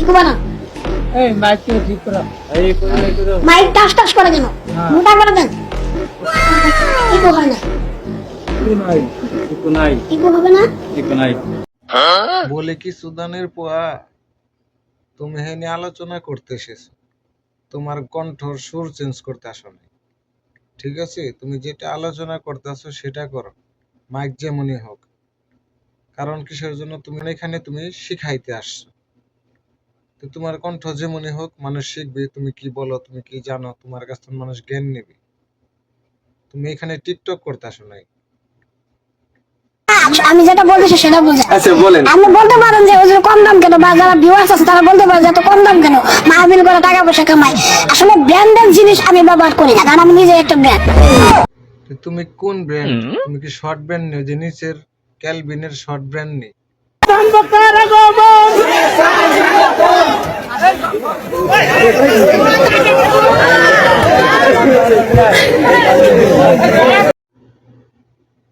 Eco বানা এই mic ঠিক করো। মাইক টাস টাস করে কেন মোটা করে দেন ইকো হয় না ইকো হবে না বলে কি সুদানের পোয়া, তুমি হেনে আলোচনা করতে এসেছো, তোমার কণ্ঠর সুর চেঞ্জ করতে আসো নাই। ঠিক আছে, তুমি যেটা আলোচনা করতেছো সেটা করো, মাইক যেমনই হোক। কারণ কিসের জন্য তুমি এখানে তুমি শিখাইতে আসছো, তো তোমার কণ্ঠ যেমনই হোক মানুষ শিখবে তুমি কি বলো, তুমি কি জানো, তোমার কাছ থেকে মানুষ জ্ঞান নেবে। তুমি এখানে টিকটক করতে আসো নাই। আমি যেটা বলতেছি সেটা বুঝেন। আচ্ছা বলেন। আপনি বলতে পারেন যে ওদের কম দাম কেন, বা যারা ভিউয়ার্স আছে তারা বলতে পারে যে এত কম দাম কেন, মাহফিল করে টাকা পয়সা কামাই। আসলে ব্র্যান্ডের জিনিস আমি ব্যবহার করি না, কারণ আমি নিজে একটা ব্র্যান্ড। তো তুমি কোন ব্র্যান্ড? তুমি কি শর্ট ব্র্যান্ড নেই যে নিচের ক্যালভিনের শর্ট ব্র্যান্ড নেই?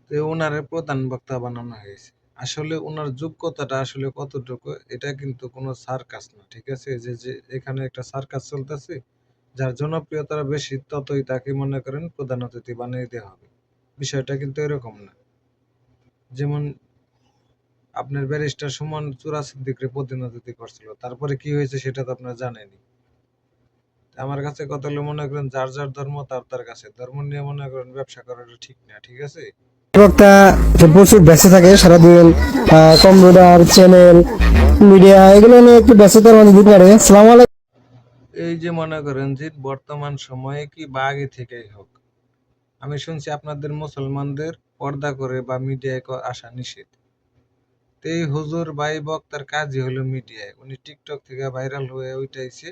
তো ওনারে প্রধান বক্তা বানানো হয়েছে। আসলে ওনার যোগ্যতাটা আসলে কতটুকু এটা কিন্তু কোনো সার্কাস না, ঠিক আছে? যে যে এখানে একটা সার্কাস চলতেছে, যার জনপ্রিয়তা বেশি ততই তাকে মনে করেন প্রধান অতিথি বানিয়ে দেওয়া হবে। বিষয়টা কিন্তু এরকম না। যেমন আপনার ব্যারিস্টার সুমন চূড়া সিদ্দিকরে প্রধান অতিথি করছিল, তারপরে কি হয়েছে সেটা তো আপনারা জানেনই। আমার কাছে কথা হলো, মনে করেন যার যার ধর্ম তার তার কাছে, ধর্ম নিয়ে মনে করেন ব্যবসা করাটা ঠিক না, ঠিক আছে? বক্তা যে প্রচুর ব্যস্ত থাকে সারাদিন, কম্পিউটার চ্যানেল মিডিয়া এগুলো নিয়ে একটু ব্যস্ততার মধ্যে দিতে পারে। আসসালামু আলাইকুম। এই যে মনে করেন যে বর্তমান সময়ে কি বা আগে থেকেই হোক, আমি শুনছি আপনাদের মুসলমানদের পর্দা করে বা মিডিয়ায় আসা নিষেধ। তো এই হুজুর ভাই বক্তার কাজই হলো মিডিয়ায়, উনি টিকটক থেকে ভাইরাল হয়ে উঠাইছে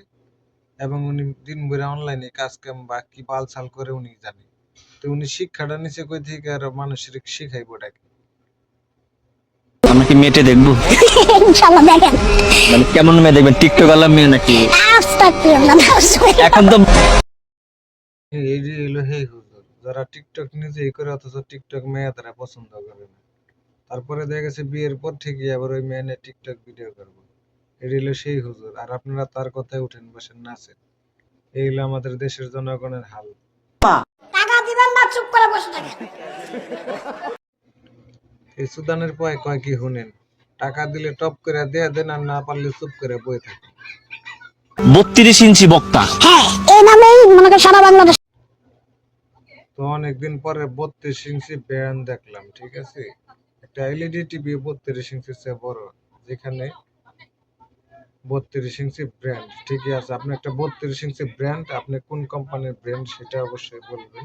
এবং উনি দিন ভরে অনলাইনে কাজ কাম বা কি বালছাল করে উনি জানে। তো উনি শিক্ষাটা নিচে কই থেকে আর মানুষের শিখাইবো ওটাকে? আমরা কি মেয়েটে দেখবো? ইনশাআল্লাহ দেখেন। মানে কেমন মেয়ে দেখবেন, টিকটক আলা মেয়ে নাকি? এখন তো এই যে হলো হেই হুজুর, যারা টিকটক নিজেই করে অথচ টিকটক মেয়ে তারা পছন্দ করে না। তারপরে দেখা গেছে বিয়ের পর ঠিকই আবার ওই মেয়ে নিয়ে টিকটক ভিডিও করবো। এটা হলো সেই হুজুর, আর আপনারা তার কথায় উঠেন বসেন নাচেন। এই হলো আমাদের দেশের জনগণের হাল। টাকা দিবেন না, চুপ করে বসে থাকেন। এই সুদানের পয় কয় কি শুনেন, টাকা দিলে টপ করে দেয়া দেন, আর না পারলে চুপ করে বই থাকেন। 32 ইঞ্চি বক্তা। হ্যাঁ, এই নামেই মনে করেন সারা বাংলাদেশ। তো অনেকদিন পরে 32 ইঞ্চি ব্যান্ড দেখলাম, ঠিক আছে? একটা এলইডি টিভি 32 ইঞ্চি চেয়ে বড়, যেখানে 32 ইঞ্চি ব্র্যান্ড। ঠিকই আছে, আপনি একটা 32 ইঞ্চি ব্র্যান্ড, আপনি কোন কোম্পানির ব্র্যান্ড সেটা অবশ্যই বলবেন।